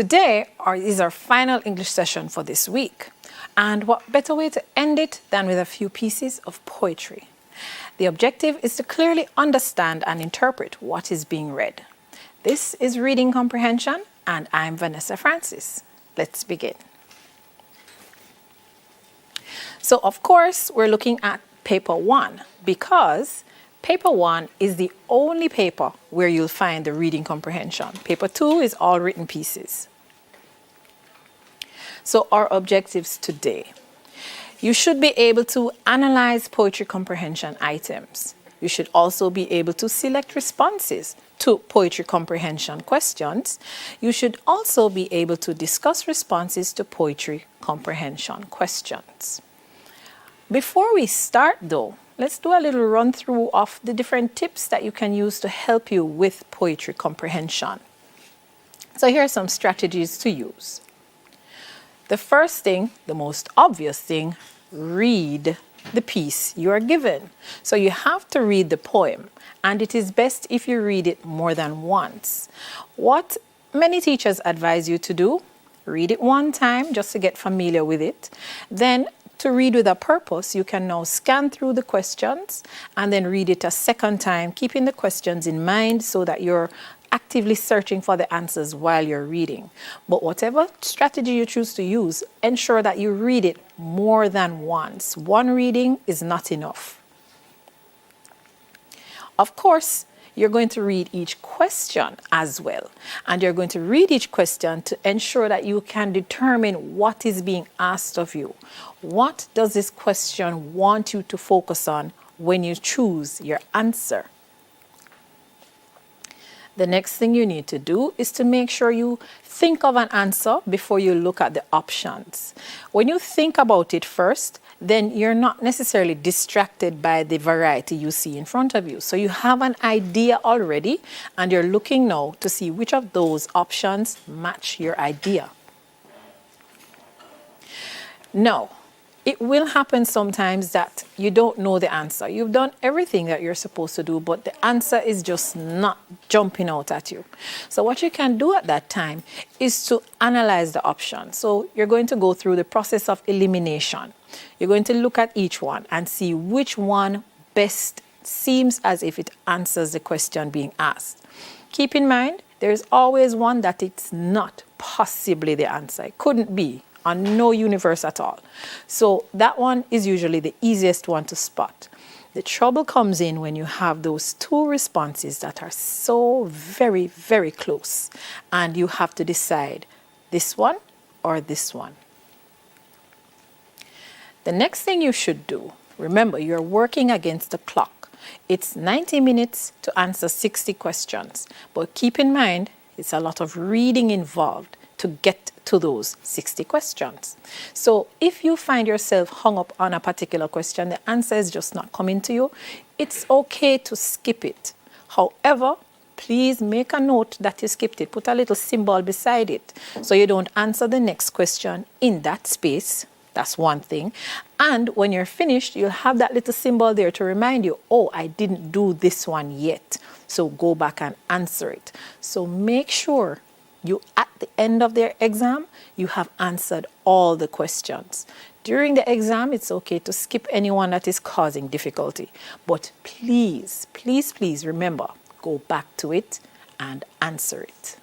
Today is our final English session for this week. And what better way to end it than with a few pieces of poetry? The objective is to clearly understand and interpret what is being read. This is Reading Comprehension, and I'm Vanessa Francis. Let's begin. So, of course, we're looking at paper 1 because paper 1 is the only paper where you'll find the reading comprehension. Paper 2 is all written pieces. So our objectives today. You should be able to analyze poetry comprehension items. You should also be able to select responses to poetry comprehension questions. You should also be able to discuss responses to poetry comprehension questions. Before we start though, let's do a little run through of the different tips that you can use to help you with poetry comprehension. So here are some strategies to use. The first thing, the most obvious thing, read the piece you are given. So you have to read the poem, and it is best if you read it more than once. What many teachers advise you to do, read it one time just to get familiar with it. Then to read with a purpose, you can now scan through the questions and then read it a second time, keeping the questions in mind so that you're actively searching for the answers while you're reading. But whatever strategy you choose to use, ensure that you read it more than once. One reading is not enough. Of course, you're going to read each question as well. And you're going to read each question to ensure that you can determine what is being asked of you. What does this question want you to focus on when you choose your answer? The next thing you need to do is to make sure you think of an answer before you look at the options. When you think about it first, then you're not necessarily distracted by the variety you see in front of you. So you have an idea already, and you're looking now to see which of those options match your idea. Now, it will happen sometimes that you don't know the answer. You've done everything that you're supposed to do, but the answer is just not jumping out at you. So what you can do at that time is to analyze the option. So you're going to go through the process of elimination. You're going to look at each one and see which one best seems as if it answers the question being asked. Keep in mind, there's always one that it's not possibly the answer. It couldn't be. On no universe at all. So that one is usually the easiest one to spot. The trouble comes in when you have those two responses that are so very, very close, and you have to decide this one or this one. The next thing you should do, remember, you're working against the clock. It's 90 minutes to answer 60 questions, but keep in mind, it's a lot of reading involved to get to those 60 questions. So if you find yourself hung up on a particular question, the answer is just not coming to you, it's okay to skip it. However, please make a note that you skipped it. Put a little symbol beside it so you don't answer the next question in that space. That's one thing. And when you're finished, you'll have that little symbol there to remind you, oh, I didn't do this one yet. So go back and answer it. So make sure you, at the end of their exam, you have answered all the questions. During the exam, it's okay to skip anyone that is causing difficulty. But please, please, please remember, go back to it and answer it.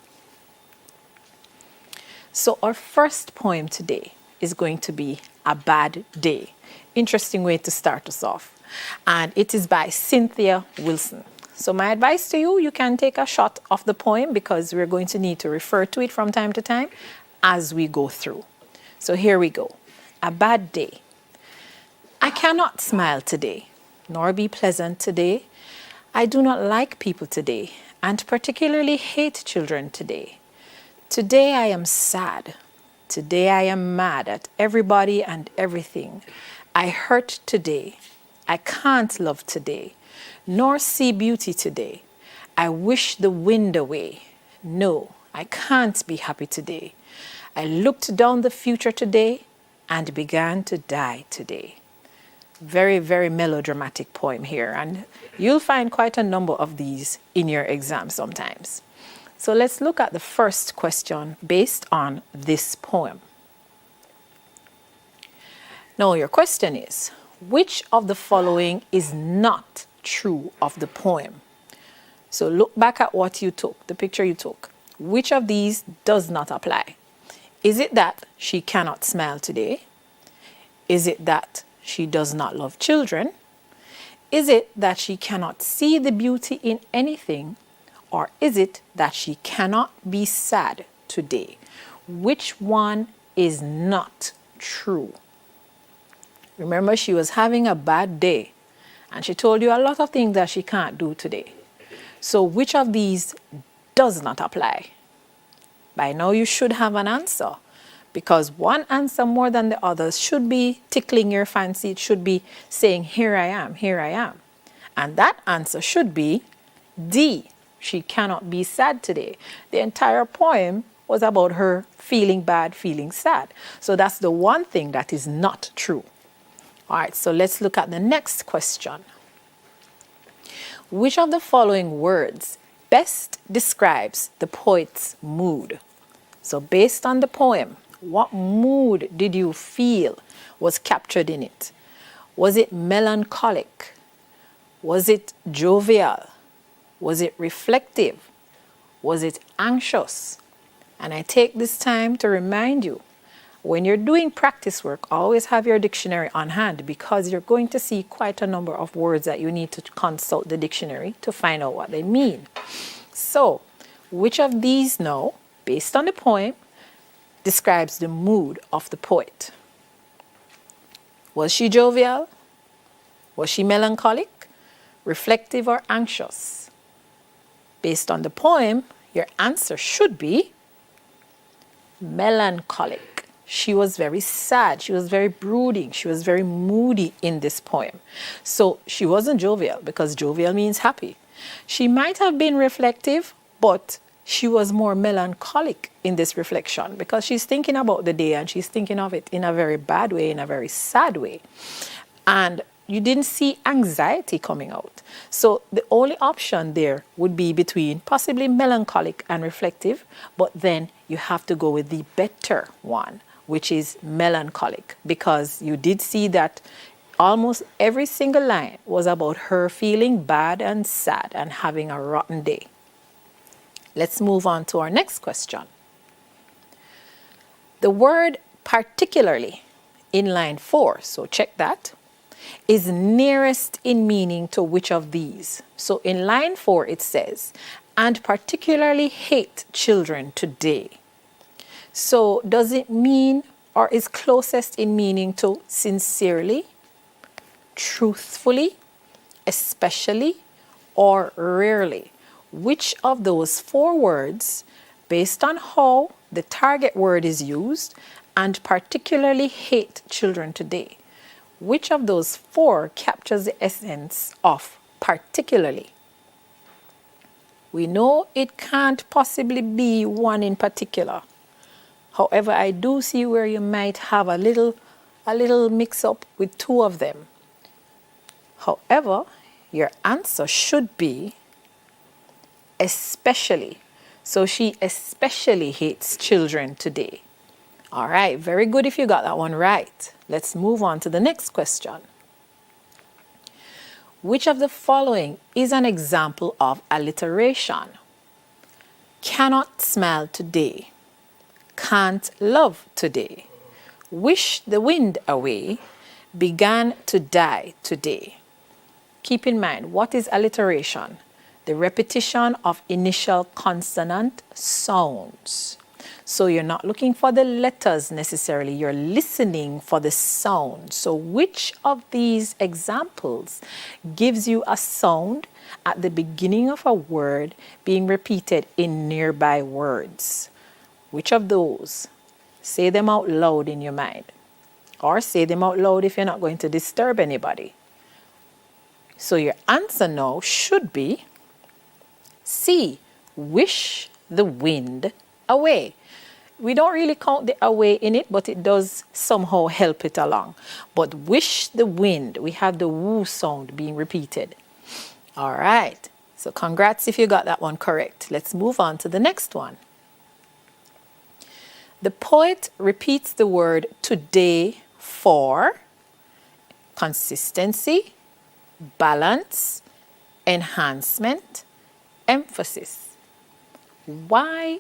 So our first poem today is going to be A Bad Day. Interesting way to start us off. And it is by Cynthia Wilson. So my advice to you, you can take a shot of the poem because we're going to need to refer to it from time to time as we go through. So here we go. A bad day. I cannot smile today, nor be pleasant today. I do not like people today, and particularly hate children today. Today I am sad. Today I am mad at everybody and everything. I hurt today. I can't love today, nor see beauty today. I wish the wind away. No, I can't be happy today. I looked down the future today and began to die today. Very, very melodramatic poem here, and you'll find quite a number of these in your exam sometimes. So let's look at the first question based on this poem. Now your question is, which of the following is not true of the poem? So look back at what you took, the picture you took. Which of these does not apply? Is it that she cannot smile today? Is it that she does not love children? Is it that she cannot see the beauty in anything? Or is it that she cannot be sad today? Which one is not true? Remember, she was having a bad day and she told you a lot of things that she can't do today. So which of these does not apply? By now you should have an answer, because one answer more than the others should be tickling your fancy. It should be saying, here I am, here I am. And that answer should be D. She cannot be sad today. The entire poem was about her feeling bad, feeling sad. So that's the one thing that is not true. All right, so let's look at the next question. Which of the following words best describes the poet's mood? So based on the poem, what mood did you feel was captured in it? Was it melancholic? Was it jovial? Was it reflective? Was it anxious? And I take this time to remind you, when you're doing practice work, always have your dictionary on hand, because you're going to see quite a number of words that you need to consult the dictionary to find out what they mean. So, which of these now, based on the poem, describes the mood of the poet? Was she jovial? Was she melancholic, reflective, or anxious? Based on the poem, your answer should be melancholic. She was very sad. She was very brooding. She was very moody in this poem. So she wasn't jovial, because jovial means happy. She might have been reflective, but she was more melancholic in this reflection, because she's thinking about the day and she's thinking of it in a very bad way, in a very sad way. And you didn't see anxiety coming out. So the only option there would be between possibly melancholic and reflective, but then you have to go with the better one, which is melancholic, because you did see that almost every single line was about her feeling bad and sad and having a rotten day. Let's move on to our next question. The word particularly in line 4, so check that, is nearest in meaning to which of these? So in line 4 it says, and particularly hate children today. So does it mean, or is closest in meaning to sincerely, truthfully, especially, or rarely? Which of those 4 words, based on how the target word is used, and particularly hate children today, which of those 4 captures the essence of particularly? We know it can't possibly be one in particular. However, I do see where you might have a little mix up with 2 of them. However, your answer should be especially. So she especially hates children today. All right, very good if you got that one right. Let's move on to the next question. Which of the following is an example of alliteration? Cannot smile today. Can't love today. Wish the wind away. Began to die today. Keep in mind, what is alliteration? The repetition of initial consonant sounds. So you're not looking for the letters necessarily, you're listening for the sound. So which of these examples gives you a sound at the beginning of a word being repeated in nearby words? Which of those? Say them out loud in your mind. Or say them out loud if you're not going to disturb anybody. So your answer now should be C. Wish the wind away. We don't really count the away in it, but it does somehow help it along. But wish the wind, we have the woo sound being repeated. All right. So congrats if you got that one correct. Let's move on to the next one. The poet repeats the word today for consistency, balance, enhancement, emphasis. Why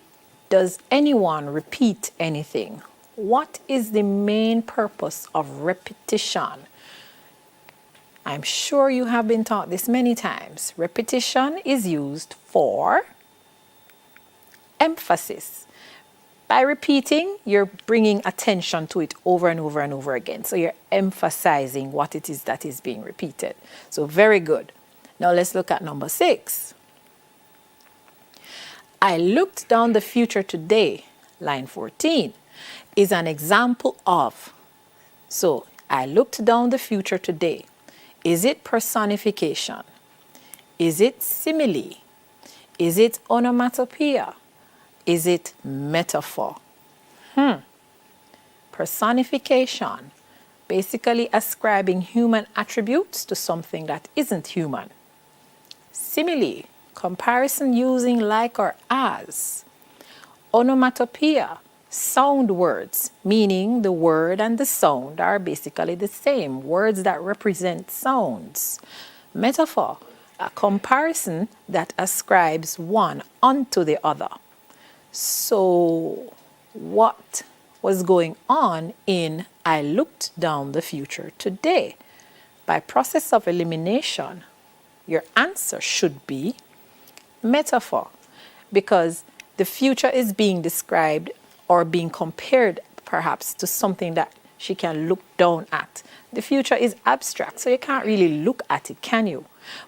does anyone repeat anything? What is the main purpose of repetition? I'm sure you have been taught this many times. Repetition is used for emphasis. By repeating, you're bringing attention to it over and over and over again. So you're emphasizing what it is that is being repeated. So very good. Now let's look at number 6. I looked down the future today, line 14, is an example of. So I looked down the future today. Is it personification? Is it simile? Is it onomatopoeia? Is it metaphor? Personification, basically ascribing human attributes to something that isn't human. Simile, comparison using like or as. Onomatopoeia, sound words, meaning the word and the sound are basically the same, words that represent sounds. Metaphor, a comparison that ascribes one onto the other. So, what was going on in I looked down the future today? By process of elimination, your answer should be metaphor, because the future is being described or being compared perhaps to something that she can look down at. The future is abstract, so you can't really look at it, can you?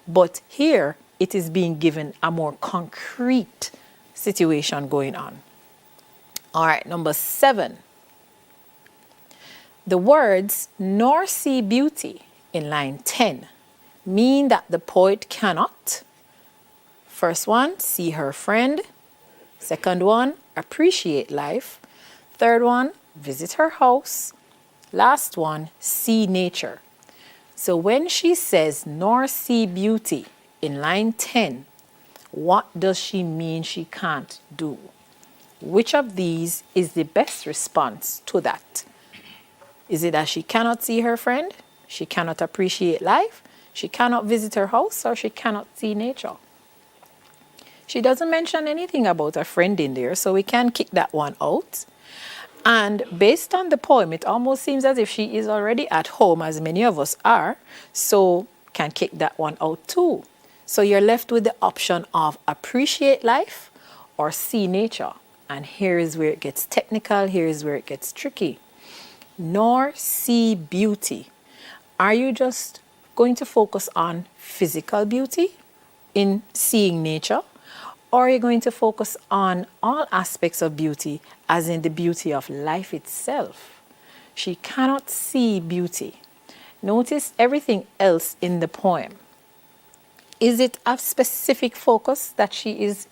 But here it is being given a more concrete situation going on. All right, number 7. The words nor see beauty in line 10 mean that the poet cannot. First one, see her friend. Second one, appreciate life. Third one, visit her house. Last one, see nature. So when she says nor see beauty in line 10, what does she mean she can't do? Which of these is the best response to that? Is it that she cannot see her friend, she cannot appreciate life, she cannot visit her house, or she cannot see nature? She doesn't mention anything about a friend in there, so we can kick that one out. And based on the poem, it almost seems as if she is already at home, as many of us are, so can kick that one out too. So you're left with the option of appreciate life or see nature. And here is where it gets technical, here is where it gets tricky. Nor see beauty. Are you just going to focus on physical beauty in seeing nature? Or are you going to focus on all aspects of beauty, as in the beauty of life itself? She cannot see beauty. Notice everything else in the poem. Is it a specific focus that she is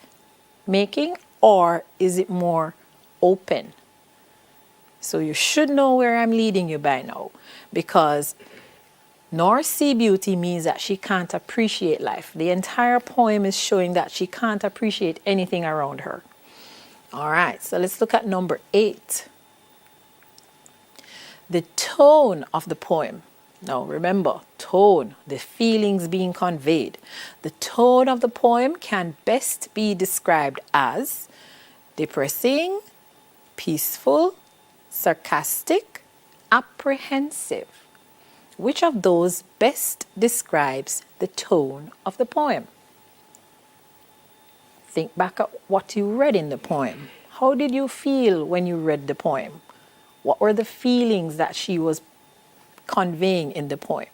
making, or is it more open? So you should know where I'm leading you by now, because nor see beauty means that she can't appreciate life. The entire poem is showing that she can't appreciate anything around her. All right, so let's look at number 8. The tone of the poem. Now remember, tone, the feelings being conveyed. The tone of the poem can best be described as depressing, peaceful, sarcastic, apprehensive. Which of those best describes the tone of the poem? Think back at what you read in the poem. How did you feel when you read the poem? What were the feelings that she was conveying in the poem?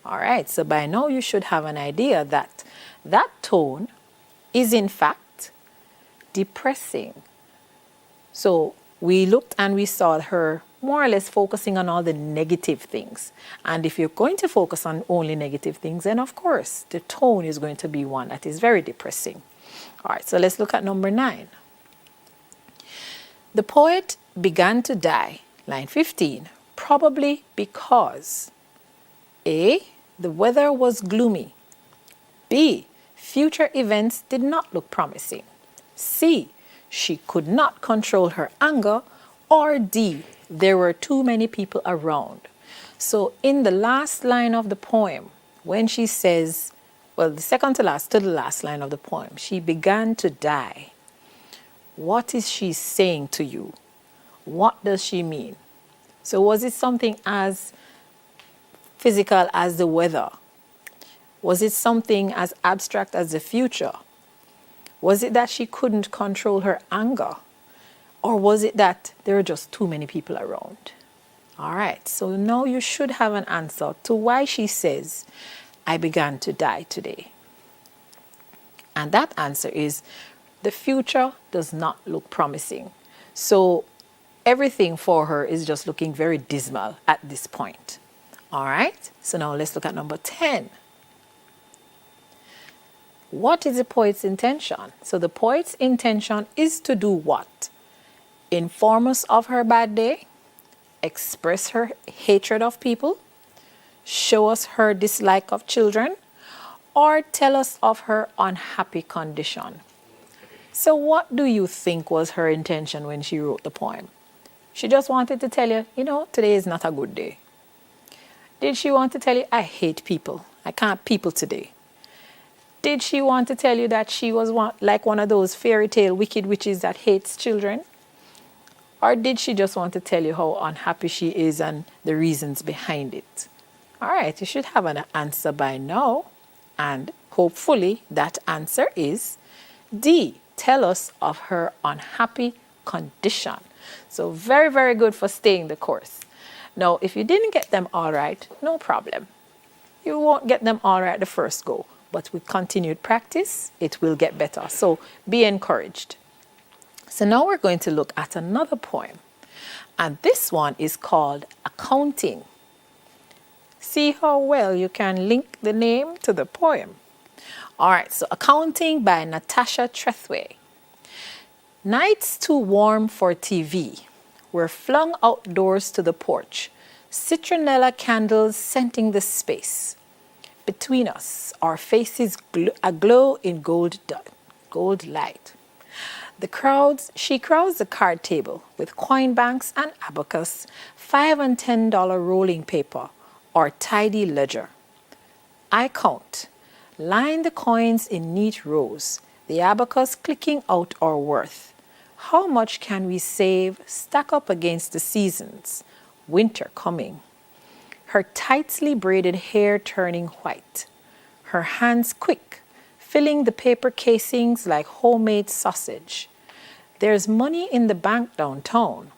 All right, so by now you should have an idea that that tone is in fact depressing. So we looked and we saw her more or less focusing on all the negative things. And if you're going to focus on only negative things, then of course the tone is going to be one that is very depressing. All right, so let's look at number 9. The poet began to die, line 15, probably because A, the weather was gloomy. B, future events did not look promising. C, she could not control her anger. Or D, there were too many people around. So in the last line of the poem, when she says, well, the second to the last line of the poem, she began to die. What is she saying to you? What does she mean? So was it something as physical as the weather? Was it something as abstract as the future? Was it that she couldn't control her anger? Or was it that there are just too many people around? All right, so now you should have an answer to why she says, I began to die today. And that answer is, the future does not look promising. So everything for her is just looking very dismal at this point. All right, so now let's look at number 10. What is the poet's intention? So the poet's intention is to do what? Inform us of her bad day, express her hatred of people, show us her dislike of children, or tell us of her unhappy condition. So what do you think was her intention when she wrote the poem? She just wanted to tell you, today is not a good day. Did she want to tell you, I hate people, I can't people today? Did she want to tell you that she was like one of those fairy tale wicked witches that hates children? Or did she just want to tell you how unhappy she is and the reasons behind it? All right, you should have an answer by now. And hopefully that answer is D, tell us of her unhappy condition. So very, very good for staying the course. Now, if you didn't get them all right, no problem. You won't get them all right the first go. But with continued practice, it will get better. So be encouraged. So now we're going to look at another poem. And this one is called Accounting. See how well you can link the name to the poem. All right, so Accounting by Natasha Trethway. Nights too warm for TV. We're flung outdoors to the porch. Citronella candles scenting the space. Between us, our faces aglow in gold light. She crowds the card table with coin banks and abacus, $5 and $10 rolling paper, or tidy ledger. I count, line the coins in neat rows, the abacus clicking out our worth. How much can we save, stack up against the seasons, winter coming? Her tightly braided hair turning white, her hands quick, filling the paper casings like homemade sausage. There's money in the bank downtown,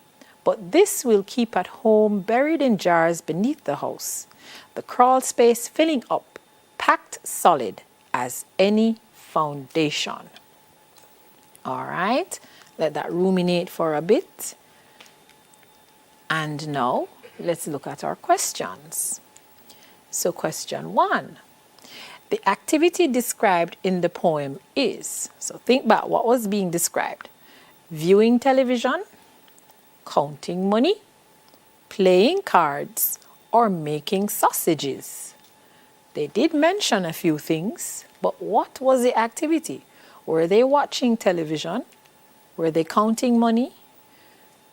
but this we'll keep at home buried in jars beneath the house. The crawl space filling up, packed solid as any foundation. All right, let that ruminate for a bit. And now let's look at our questions. So question 1. The activity described in the poem is, so think back, what was being described? Viewing television, counting money, playing cards, or making sausages. They did mention a few things, but what was the activity? Were they watching television? Were they counting money?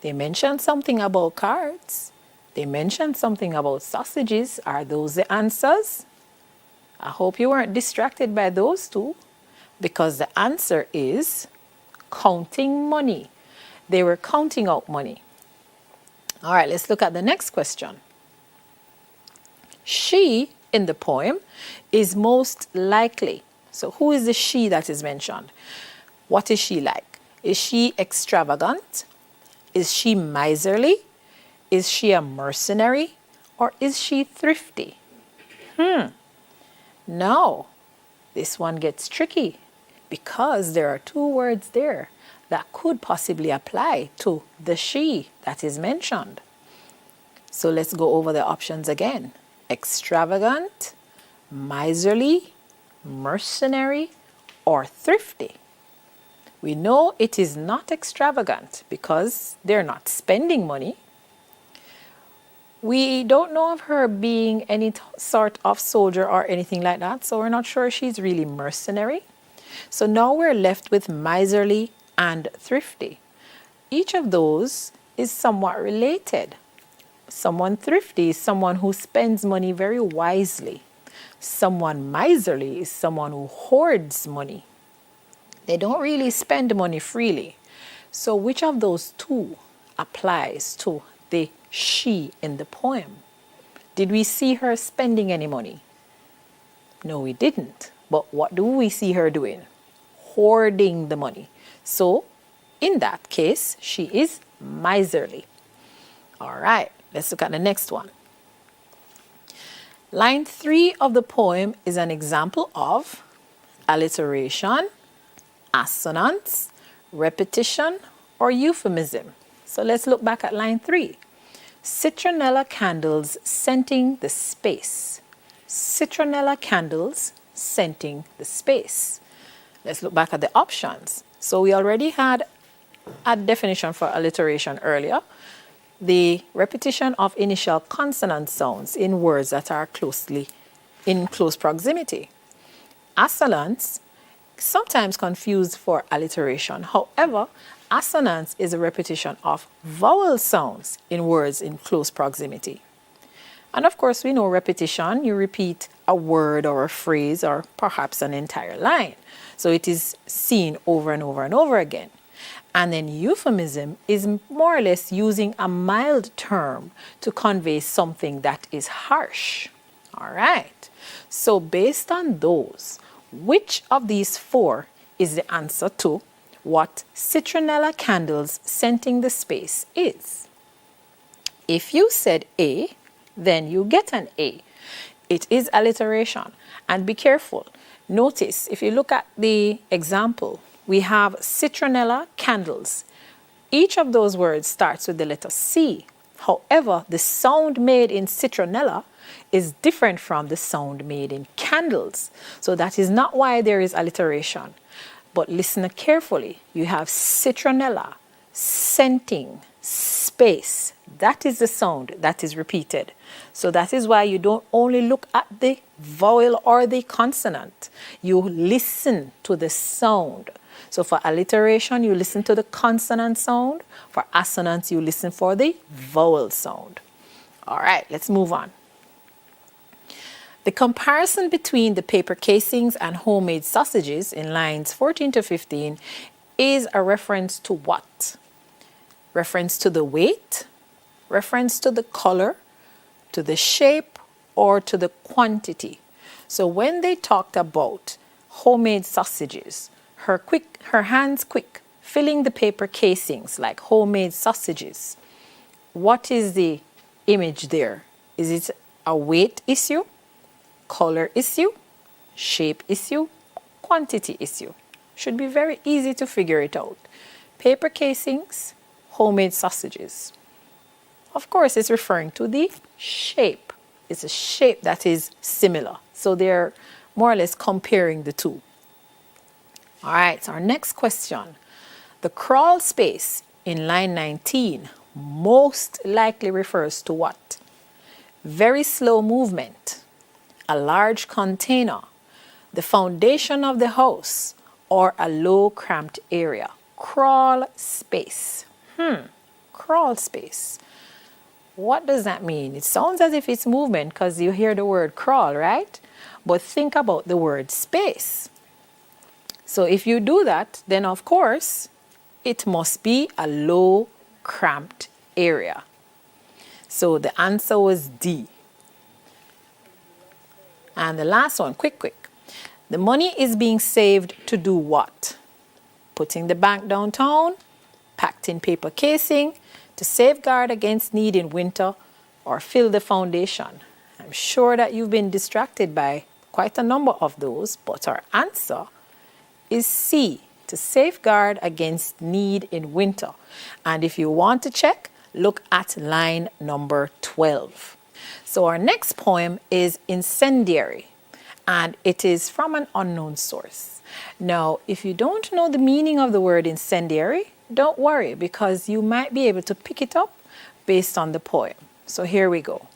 They mentioned something about cards. They mentioned something about sausages. Are those the answers? I hope you weren't distracted by those two, because the answer is counting money. They were counting out money. All right, let's look at the next question. She, in the poem, is most likely. So who is the she that is mentioned? What is she like? Is she extravagant? Is she miserly? Is she a mercenary? Or is she thrifty? No, this one gets tricky because there are two words there that could possibly apply to the she that is mentioned. So let's go over the options again. Extravagant, miserly, mercenary, or thrifty. We know it is not extravagant because they're not spending money. We don't know of her being any sort of soldier or anything like that, so we're not sure she's really mercenary. So now we're left with miserly and thrifty. Each of those is somewhat related. Someone thrifty is someone who spends money very wisely. Someone miserly is someone who hoards money. They don't really spend money freely. So which of those two applies to the she in the poem? Did we see her spending any money? No, we didn't. But what do we see her doing? Hoarding the money. So in that case, she is miserly. All right, let's look at the next one. Line 3 of the poem is an example of alliteration, assonance, repetition, or euphemism. So let's look back at line 3. Citronella candles scenting the space. Citronella candles scenting the space. Let's look back at the options. So we already had a definition for alliteration earlier. The repetition of initial consonant sounds in words that are in close proximity. Assonance, sometimes confused for alliteration. However, assonance is a repetition of vowel sounds in words in close proximity. And of course, we know repetition, you repeat a word or a phrase or perhaps an entire line. So it is seen over and over and over again. And then euphemism is more or less using a mild term to convey something that is harsh. All right. So based on those, which of these four is the answer to what citronella candles scenting the space is? If you said A, then you get an A. It is alliteration. And be careful. Notice, if you look at the example, we have citronella candles. Each of those words starts with the letter C. However, the sound made in citronella is different from the sound made in candles. So that is not why there is alliteration. But listen carefully. You have citronella, scenting, space. That is the sound that is repeated. So that is why you don't only look at the vowel or the consonant. You listen to the sound. So for alliteration, you listen to the consonant sound. For assonance, you listen for the vowel sound. All right, let's move on. The comparison between the paper casings and homemade sausages in lines 14 to 15 is a reference to what? Reference to the weight, reference to the color, to the shape, or to the quantity. So when they talked about homemade sausages, her hands quick, filling the paper casings like homemade sausages. What is the image there? Is it a weight issue, color issue, shape issue, quantity issue? Should be very easy to figure it out. Paper casings, homemade sausages. Of course, it's referring to the shape. It's a shape that is similar. So they're more or less comparing the two. All right, so our next question. The crawl space in line 19 most likely refers to what? Very slow movement, a large container, the foundation of the house, or a low cramped area. Crawl space. Crawl space. What does that mean? It sounds as if it's movement because you hear the word crawl, right? But think about the word space. So if you do that, then of course, it must be a low cramped area. So the answer was D. And the last one, quick. The money is being saved to do what? Putting the bank downtown, packed in paper casing, to safeguard against need in winter, or fill the foundation. I'm sure that you've been distracted by quite a number of those, but our answer is C, to safeguard against need in winter. And if you want to check, look at line number 12. So our next poem is Incendiary, and it is from an unknown source. Now, if you don't know the meaning of the word incendiary, don't worry, because you might be able to pick it up based on the poem. So here we go.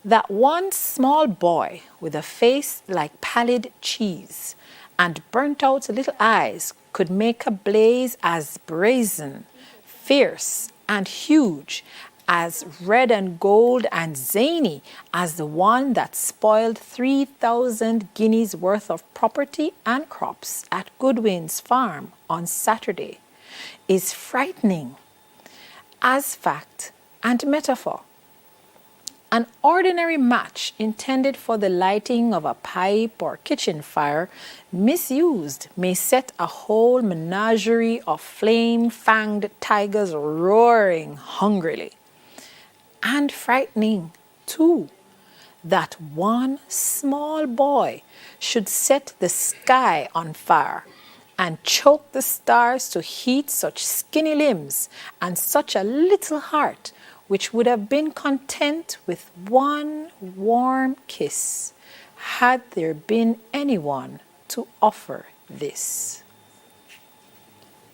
That one small boy with a face like pallid cheese and burnt out little eyes could make a blaze as brazen, fierce, and huge, as red and gold and zany as the one that spoiled 3,000 guineas worth of property and crops at Goodwin's farm on Saturday, is frightening as fact and metaphor. An ordinary match intended for the lighting of a pipe or kitchen fire, misused, may set a whole menagerie of flame-fanged tigers roaring hungrily. And frightening, too, that one small boy should set the sky on fire and choke the stars to heat such skinny limbs and such a little heart, which would have been content with one warm kiss, had there been anyone to offer this.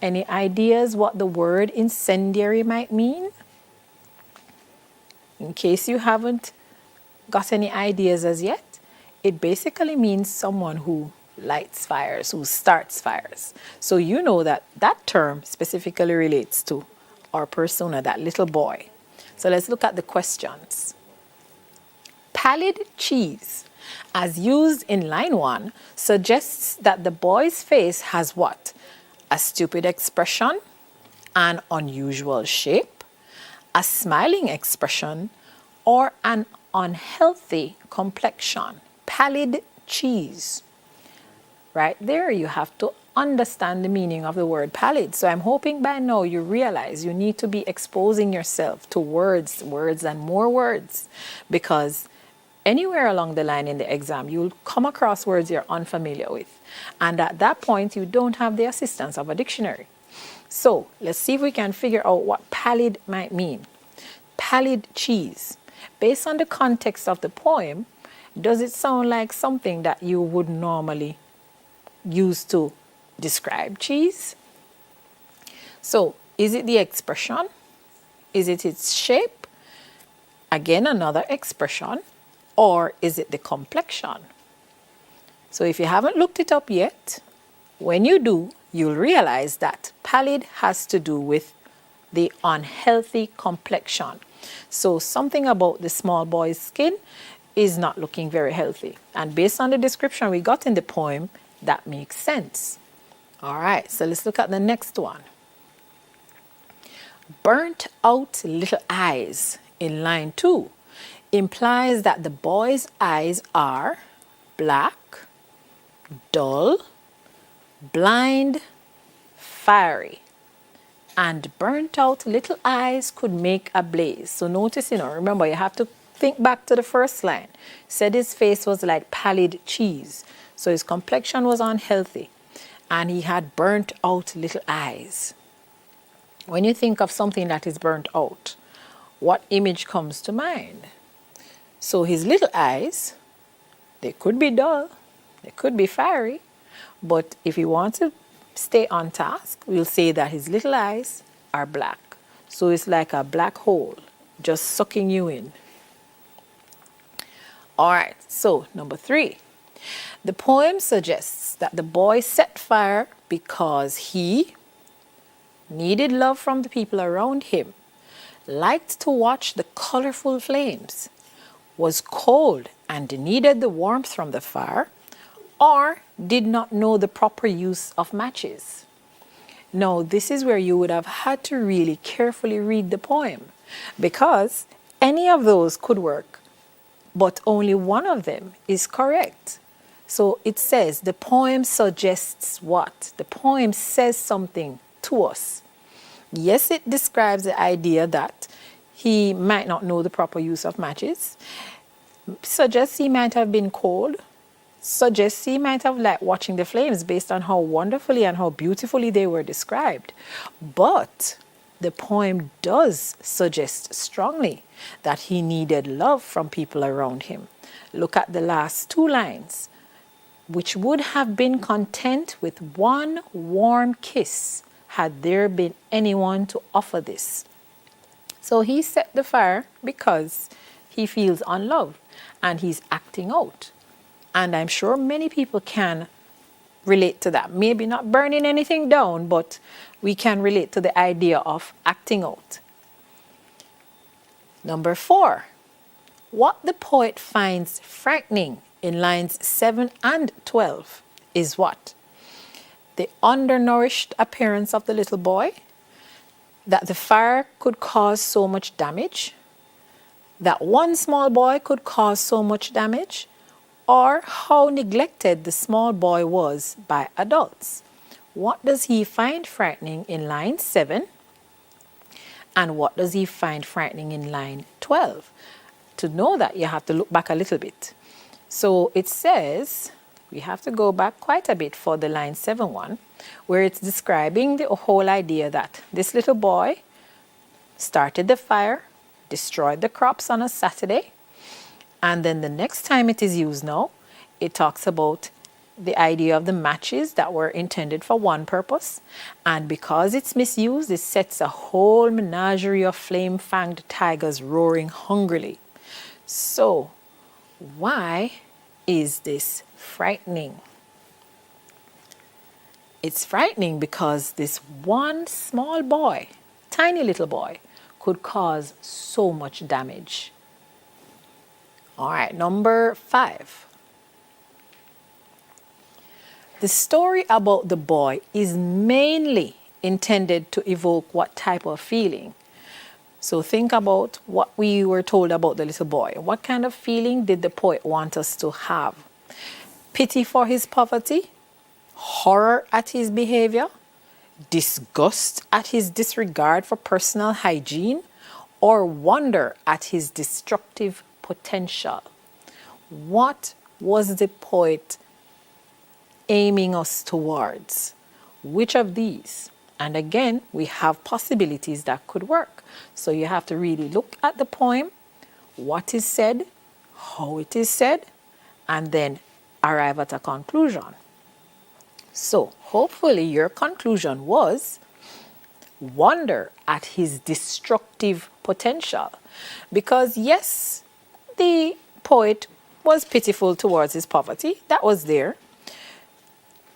Any ideas what the word incendiary might mean? In case you haven't got any ideas as yet, it basically means someone who lights fires, who starts fires. So you know that that term specifically relates to our persona, that little boy. So let's look at the questions. Pallid cheese, as used in line 1, suggests that the boy's face has what? A stupid expression, an unusual shape, a smiling expression, or an unhealthy complexion. Pallid cheese. Right there, you have to understand the meaning of the word pallid. So I'm hoping by now you realize you need to be exposing yourself to words and more words, because anywhere along the line in the exam, you'll come across words you're unfamiliar with. And at that point, you don't have the assistance of a dictionary. So let's see if we can figure out what pallid might mean. Pallid cheese. Based on the context of the poem, does it sound like something that you would normally use to describe cheese? So, is it the expression? Is it its shape? Again, another expression. Or is it the complexion? So if you haven't looked it up yet, when you do, you'll realize that pallid has to do with the unhealthy complexion. So something about the small boy's skin is not looking very healthy. And based on the description we got in the poem, that makes sense. All right, so let's look at the next one. Burnt out little eyes in line 2 implies that the boy's eyes are black, dull, blind, fiery. And burnt out little eyes could make a blaze. So notice, remember, you have to think back to the first line. Said his face was like pallid cheese. So his complexion was unhealthy. And he had burnt out little eyes. When you think of something that is burnt out, what image comes to mind? So his little eyes, they could be dull, they could be fiery, but if you want to stay on task, we'll say that his little eyes are black. So it's like a black hole, just sucking you in. All right, so number 3. The poem suggests that the boy set fire because he needed love from the people around him, liked to watch the colorful flames, was cold and needed the warmth from the fire, or did not know the proper use of matches. Now, this is where you would have had to really carefully read the poem, because any of those could work, but only one of them is correct. So it says the poem suggests what? The poem says something to us. Yes, it describes the idea that he might not know the proper use of matches, suggests he might have been cold, suggests he might have liked watching the flames based on how wonderfully and how beautifully they were described. But the poem does suggest strongly that he needed love from people around him. Look at the last 2 lines, which would have been content with one warm kiss had there been anyone to offer this. So he set the fire because he feels unloved and he's acting out. And I'm sure many people can relate to that. Maybe not burning anything down, but we can relate to the idea of acting out. Number 4, what the poet finds frightening in lines 7 and 12 is what? The undernourished appearance of the little boy, that the fire could cause so much damage, that one small boy could cause so much damage, or how neglected the small boy was by adults. What does he find frightening in line 7? And what does he find frightening in line 12? To know that, you have to look back a little bit. So it says, we have to go back quite a bit for the line 7 one, where it's describing the whole idea that this little boy started the fire, destroyed the crops on a Saturday, and then the next time it is used now, it talks about the idea of the matches that were intended for one purpose, and because it's misused, it sets a whole menagerie of flame-fanged tigers roaring hungrily. So, why is this frightening? It's frightening because this one small boy, tiny little boy, could cause so much damage. All right, number 5. The story about the boy is mainly intended to evoke what type of feeling? So think about what we were told about the little boy. What kind of feeling did the poet want us to have? Pity for his poverty? Horror at his behavior? Disgust at his disregard for personal hygiene? Or wonder at his destructive potential? What was the poet aiming us towards? Which of these? And again, we have possibilities that could work. So you have to really look at the poem, what is said, how it is said, and then arrive at a conclusion. So hopefully your conclusion was wonder at his destructive potential. Because yes, the poet was pitiful towards his poverty. That was there.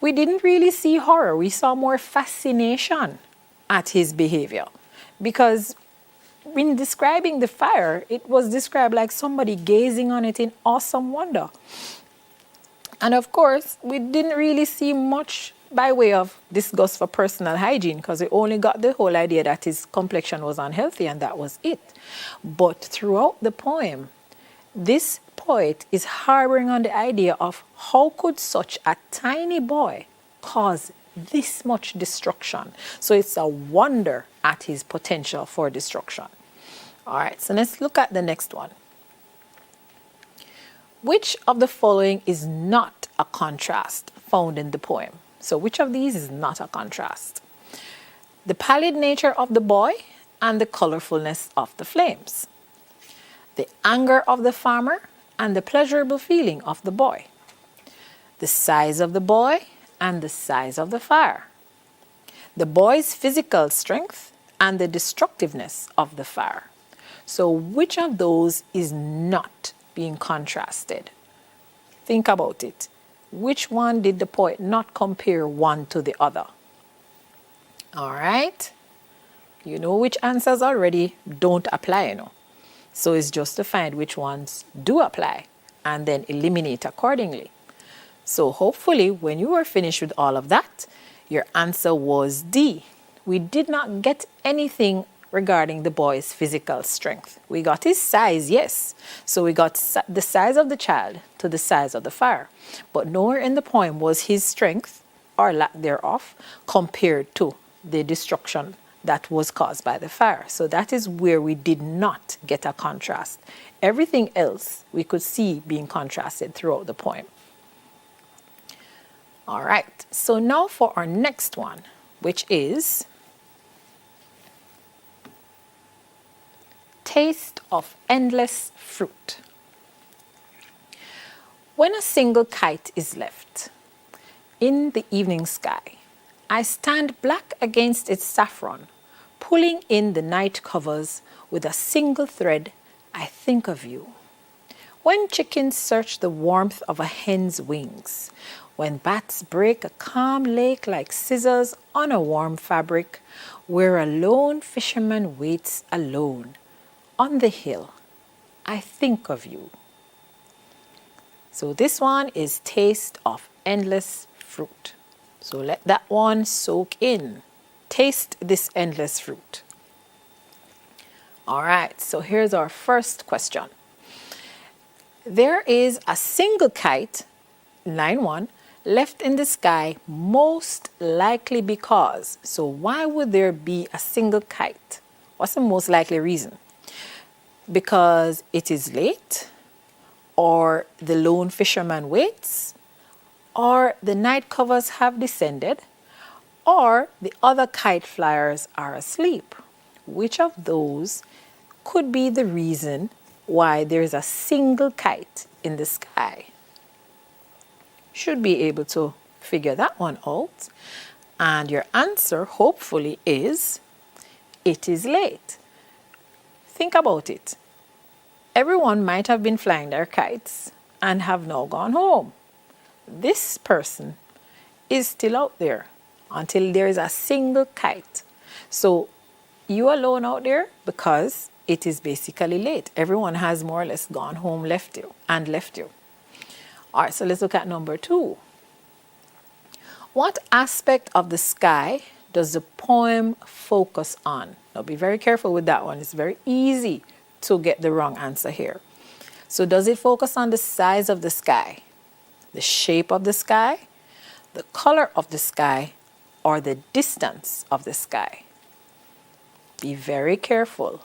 We didn't really see horror. We saw more fascination at his behavior. Because in describing the fire, it was described like somebody gazing on it in awesome wonder. And of course, we didn't really see much by way of disgust for personal hygiene, because we only got the whole idea that his complexion was unhealthy and that was it. But throughout the poem, this poet is harboring on the idea of how could such a tiny boy cause this much destruction. So it's a wonder at his potential for destruction. All right, so let's look at the next one. Which of the following is not a contrast found in the poem? So which of these is not a contrast? The pallid nature of the boy and the colorfulness of the flames. The anger of the farmer and the pleasurable feeling of the boy. The size of the boy and the size of the fire. The boy's physical strength and the destructiveness of the fire. So which of those is not being contrasted? Think about it. Which one did the poet not compare one to the other? All right. You know which answers already don't apply, you know. So it's just to find which ones do apply and then eliminate accordingly. So hopefully when you were finished with all of that, your answer was D. We did not get anything regarding the boy's physical strength. We got his size, yes. So we got the size of the child to the size of the fire. But nowhere in the poem was his strength, or lack thereof, compared to the destruction that was caused by the fire. So that is where we did not get a contrast. Everything else we could see being contrasted throughout the poem. All right, so now for our next one, which is Taste of Endless Fruit. When a single kite is left in the evening sky, I stand black against its saffron, Pulling in the night covers with a single thread, I think of you. When chickens search the warmth of a hen's wings, when bats break a calm lake like scissors on a warm fabric, where a lone fisherman waits alone on the hill, I think of you. So this one is Taste of Endless Fruit. So let that one soak in. Taste this endless fruit. All right, so here's our first question. There is a single kite, line 1, left in the sky, most likely because. So why would there be a single kite? What's the most likely reason? Because it is late, or the lone fisherman waits, or the night covers have descended, or the other kite flyers are asleep. Which of those could be the reason why there is a single kite in the sky? Should be able to figure that one out. And your answer, hopefully, is it is late. Think about it. Everyone might have been flying their kites and have now gone home. This person is still out there until there is a single kite. So you alone out there because it is basically late. Everyone has more or less gone home, left you. All right, so let's look at number 2. What aspect of the sky does the poem focus on? Now be very careful with that one. It's very easy to get the wrong answer here. So does it focus on the size of the sky, the shape of the sky, the color of the sky, or the distance of the sky? Be very careful.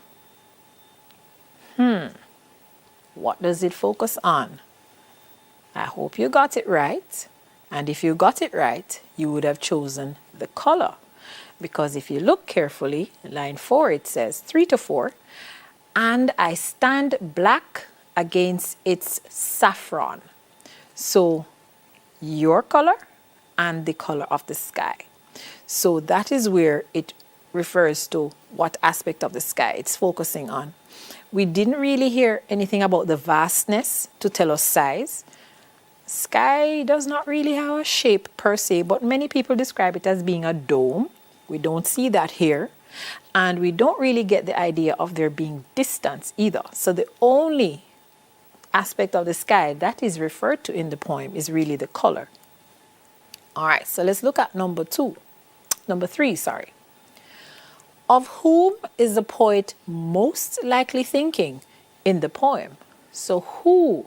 What does it focus on? I hope you got it right. And if you got it right, you would have chosen the color. Because if you look carefully, line 4, it says 3 to 4, and I stand black against its saffron. So your color and the color of the sky. So that is where it refers to what aspect of the sky it's focusing on. We didn't really hear anything about the vastness to tell us size. Sky does not really have a shape per se, but many people describe it as being a dome. We don't see that here. And we don't really get the idea of there being distance either. So the only aspect of the sky that is referred to in the poem is really the color. All right, so let's look at number 3. Of whom is the poet most likely thinking in the poem? So who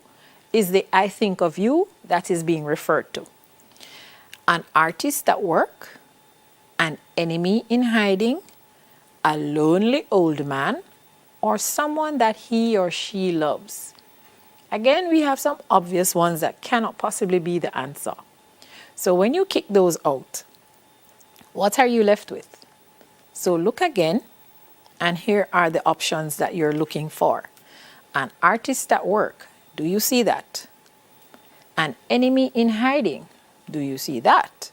is the I think of you that is being referred to? An artist at work, an enemy in hiding, a lonely old man, or someone that he or she loves? Again, we have some obvious ones that cannot possibly be the answer. So when you kick those out, what are you left with? So look again, and here are the options that you're looking for. An artist at work, do you see that? An enemy in hiding, do you see that?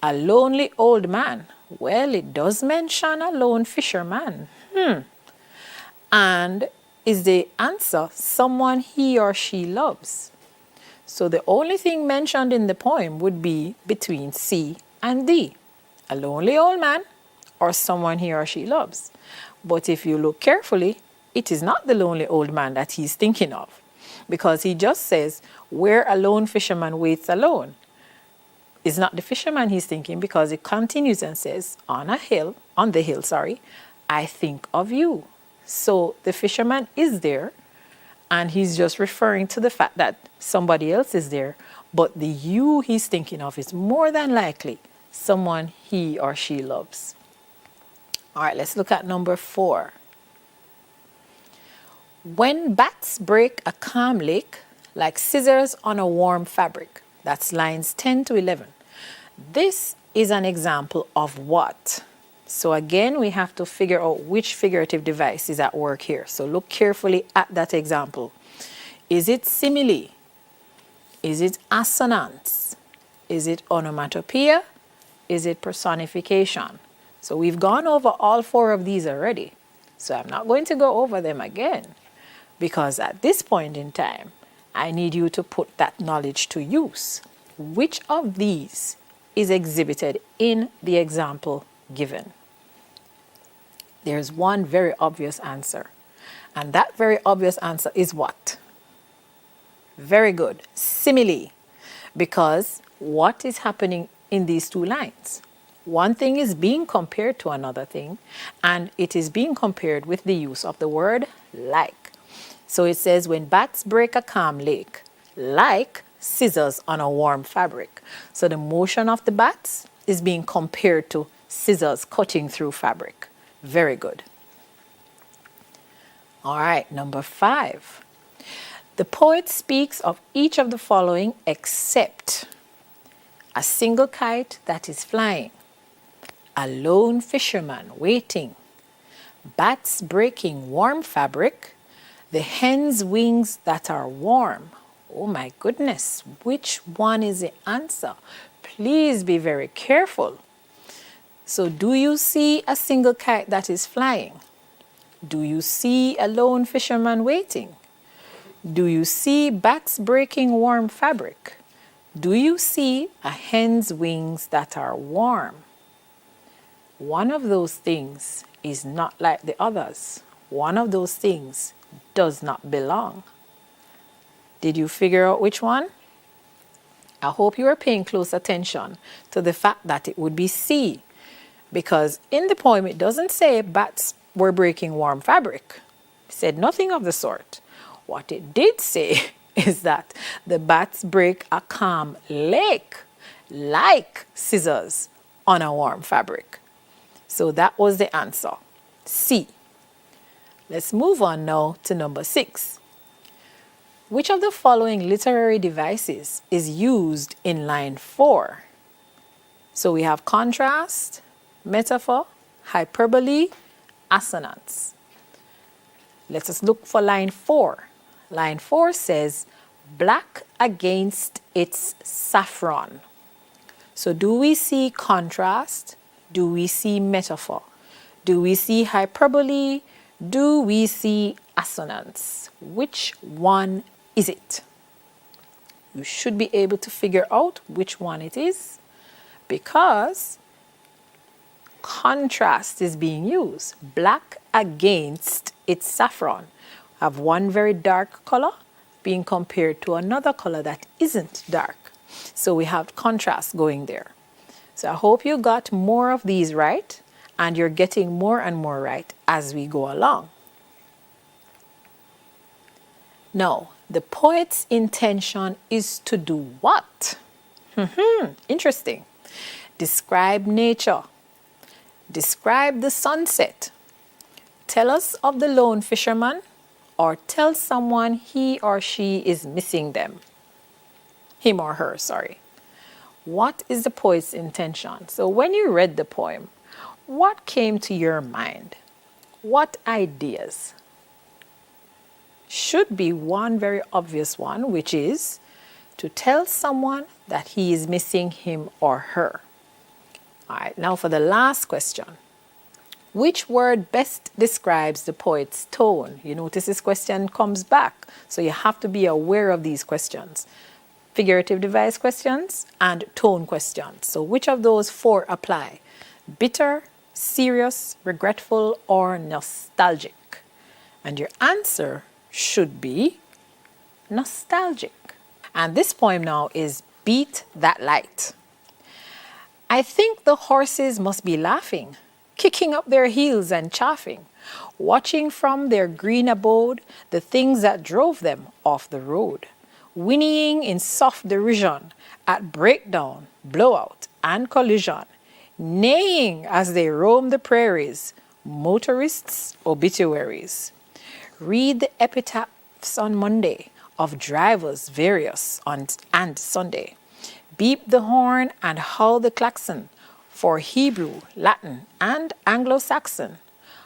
A lonely old man, well, it does mention a lone fisherman. And is the answer someone he or she loves? So the only thing mentioned in the poem would be between C and D. A lonely old man or someone he or she loves. But if you look carefully, it is not the lonely old man that he's thinking of, because he just says, where a lone fisherman waits alone. It's not the fisherman he's thinking, because it continues and says, on the hill, I think of you. So the fisherman is there, and he's just referring to the fact that somebody else is there, but the you he's thinking of is more than likely someone he or she loves. All right, let's look at number 4. When bats break a calm lake like scissors on a warm fabric. That's lines 10 to 11. This is an example of what? So again, we have to figure out which figurative device is at work here. So look carefully at that example. Is it simile? Is it assonance? Is it onomatopoeia? Is it personification? So we've gone over all 4 of these already. So I'm not going to go over them again, because at this point in time, I need you to put that knowledge to use. Which of these is exhibited in the example given? There's one very obvious answer. And that very obvious answer is what? Very good. Simile. Because what is happening in these 2 lines? One thing is being compared to another thing, and it is being compared with the use of the word like. So it says, when bats break a calm lake, like scissors on a warm fabric. So the motion of the bats is being compared to scissors cutting through fabric. Very good. All right, number 5. The poet speaks of each of the following except a single kite that is flying, a lone fisherman waiting, bats breaking warm fabric, the hen's wings that are warm. Oh my goodness, which one is the answer? Please be very careful. So do you see a single kite that is flying? Do you see a lone fisherman waiting? Do you see bats breaking warm fabric? Do you see a hen's wings that are warm? One of those things is not like the others. One of those things does not belong. Did you figure out which one? I hope you are paying close attention to the fact that it would be C, because in the poem it doesn't say bats were breaking warm fabric. It said nothing of the sort. What it did say is that the bats break a calm lake like scissors on a warm fabric. So that was the answer, C. Let's move on now to number 6. Which of the following literary devices is used in line 4? So we have contrast, metaphor, hyperbole, assonance. Let us look for line 4. Line 4 says, black against its saffron. So do we see contrast? Do we see metaphor? Do we see hyperbole? Do we see assonance? Which one is it? You should be able to figure out which one it is, because contrast is being used. Black against its saffron. Have one very dark color being compared to another color that isn't dark. So we have contrast going there. So I hope you got more of these right, and you're getting more and more right as we go along. Now, the poet's intention is to do what? Interesting. Describe nature. Describe the sunset. Tell us of the lone fisherman, or tell someone he or she is missing them. Him or her, sorry. What is the poet's intention? So when you read the poem, what came to your mind? What ideas? Should be one very obvious one, which is to tell someone that he is missing him or her. All right, now for the last question. Which word best describes the poet's tone? You notice this question comes back, so you have to be aware of these questions. Figurative device questions and tone questions. So which of those 4 apply? Bitter, serious, regretful, or nostalgic? And your answer should be nostalgic. And this poem now is Beat That Light. I think the horses must be laughing, kicking up their heels and chaffing, watching from their green abode the things that drove them off the road, whinnying in soft derision at breakdown, blowout, and collision, neighing as they roam the prairies, motorists' obituaries. Read the epitaphs on Monday of drivers various and Sunday. Beep the horn and howl the klaxon for Hebrew, Latin, and Anglo-Saxon.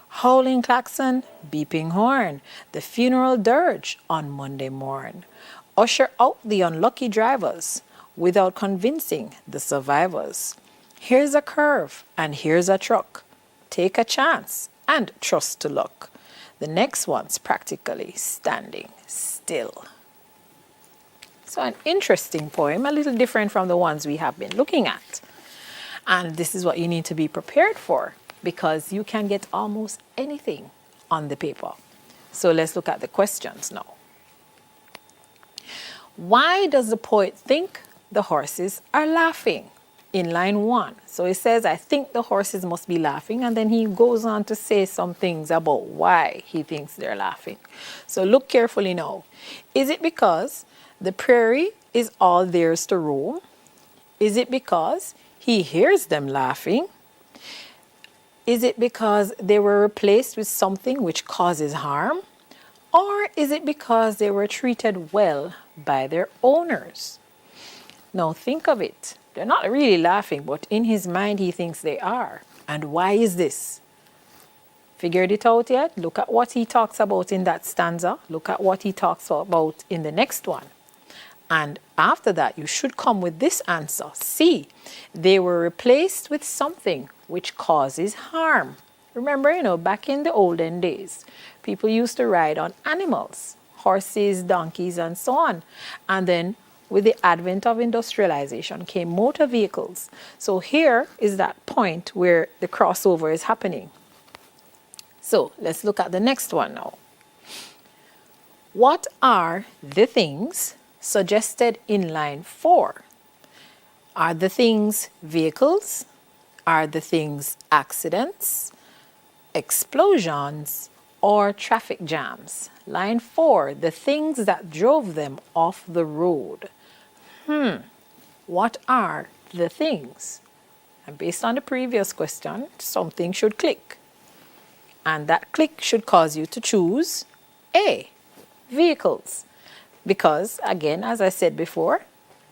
Howling klaxon, beeping horn, the funeral dirge on Monday morn. Usher out the unlucky drivers without convincing the survivors. Here's a curve and here's a truck. Take a chance and trust to luck. The next one's practically standing still. So an interesting poem, a little different from the ones we have been looking at. And this is what you need to be prepared for, because you can get almost anything on the paper. So let's look at the questions now. Why does the poet think the horses are laughing? In line 1. So he says, I think the horses must be laughing. And then he goes on to say some things about why he thinks they're laughing. So look carefully now. Is it because the prairie is all theirs to roam? Is it because he hears them laughing? Is it because they were replaced with something which causes harm? Or is it because they were treated well by their owners? Now think of it. They're not really laughing, but in his mind he thinks they are. And why is this? Figured it out yet? Look at what he talks about in that stanza. Look at what he talks about in the next one. And after that, you should come with this answer. See, they were replaced with something which causes harm. Remember, back in the olden days, people used to ride on animals, horses, donkeys, and so on. And then with the advent of industrialization came motor vehicles. So here is that point where the crossover is happening. So let's look at the next one now. What are the things suggested in line 4? Are the things vehicles? Are the things accidents, explosions, or traffic jams? Line 4, the things that drove them off the road. What are the things? And based on the previous question, something should click. And that click should cause you to choose A, vehicles. Because, again, as I said before,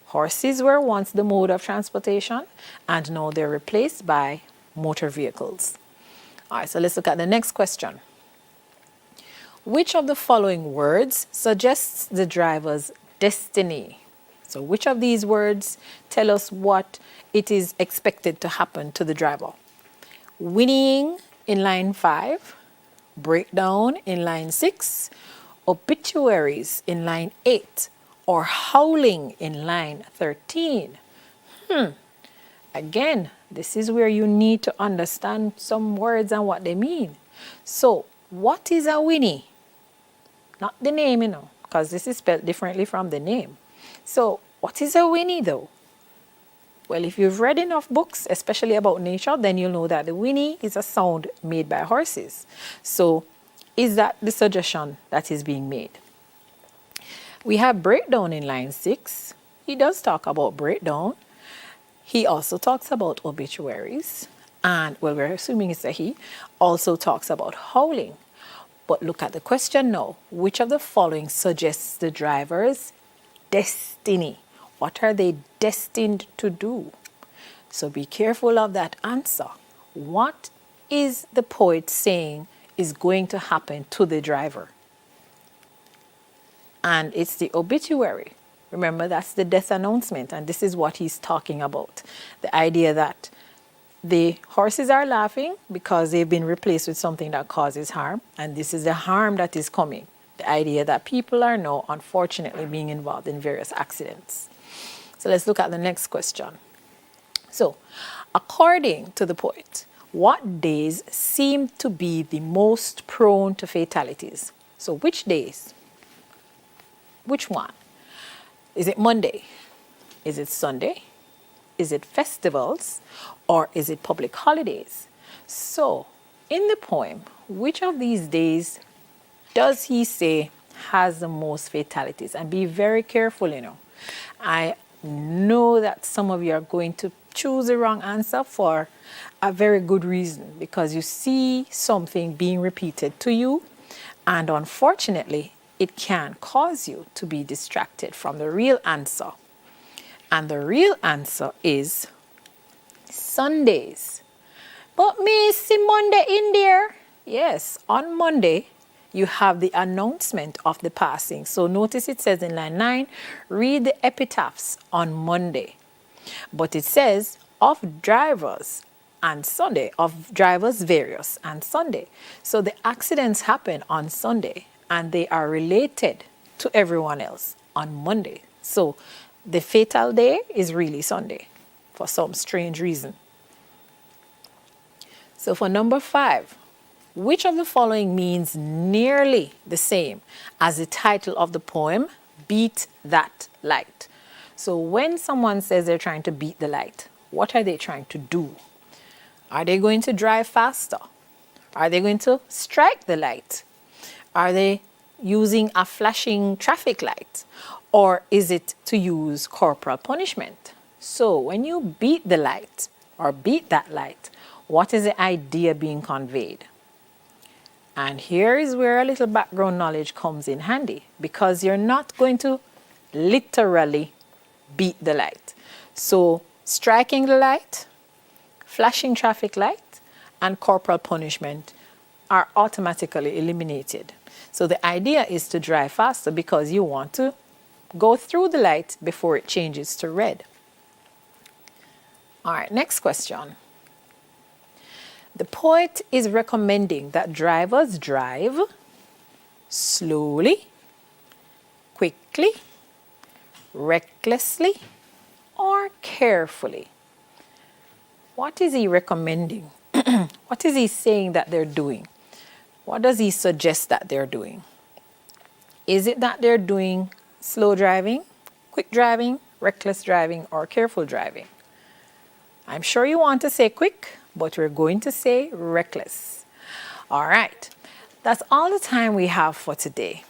horses were once the mode of transportation, and now they're replaced by motor vehicles. All right, so let's look at the next question. Which of the following words suggests the driver's destiny? So which of these words tell us what it is expected to happen to the driver? Whinnying in line 5, breakdown in line 6, obituaries in line 8, or howling in line 13. Again, this is where you need to understand some words and what they mean. So, what is a whinny? Not the name, because this is spelled differently from the name. So, what is a whinny though? Well, if you've read enough books, especially about nature, then you'll know that the whinny is a sound made by horses. So, is that the suggestion that is being made? We have breakdown in line 6. He does talk about breakdown. He also talks about obituaries. And, well, we're assuming it's a he, also talks about howling. But look at the question now. Which of the following suggests the driver's destiny? What are they destined to do? So be careful of that answer. What is the poet saying is going to happen to the driver? And it's the obituary. Remember, that's the death announcement, and this is what he's talking about. The idea that the horses are laughing because they've been replaced with something that causes harm, and this is the harm that is coming. The idea that people are now, unfortunately, being involved in various accidents. So let's look at the next question. So, according to the poet, what days seem to be the most prone to fatalities? So which days? Which one? Is it Monday? Is it Sunday? Is it festivals? Or is it public holidays? So, in the poem, which of these days does he say has the most fatalities? And be very careful, I know that some of you are going to choose the wrong answer for a very good reason, because you see something being repeated to you, and unfortunately, it can cause you to be distracted from the real answer. And the real answer is Sundays. But me see Monday in there. Yes, on Monday, you have the announcement of the passing. So notice it says in line 9, read the epitaphs on Monday. But it says of drivers and Sunday, of drivers various and Sunday. So the accidents happen on Sunday and they are related to everyone else on Monday. So the fatal day is really Sunday for some strange reason. So for number 5, which of the following means nearly the same as the title of the poem, Beat That Light? So when someone says they're trying to beat the light, what are they trying to do? Are they going to drive faster? Are they going to strike the light? Are they using a flashing traffic light? Or is it to use corporal punishment? So when you beat the light or beat that light, what is the idea being conveyed? And here is where a little background knowledge comes in handy, because you're not going to literally beat the light. So striking the light, flashing traffic light, and corporal punishment are automatically eliminated. So the idea is to drive faster because you want to go through the light before it changes to red. All right, next question. The poet is recommending that drivers drive slowly, quickly, recklessly, or carefully. What is he recommending? What is he saying that they're doing? What does he suggest that they're doing? Is it that they're doing slow driving, quick driving, reckless driving, or careful driving? I'm sure you want to say quick, but we're going to say reckless. All right, that's all the time we have for today.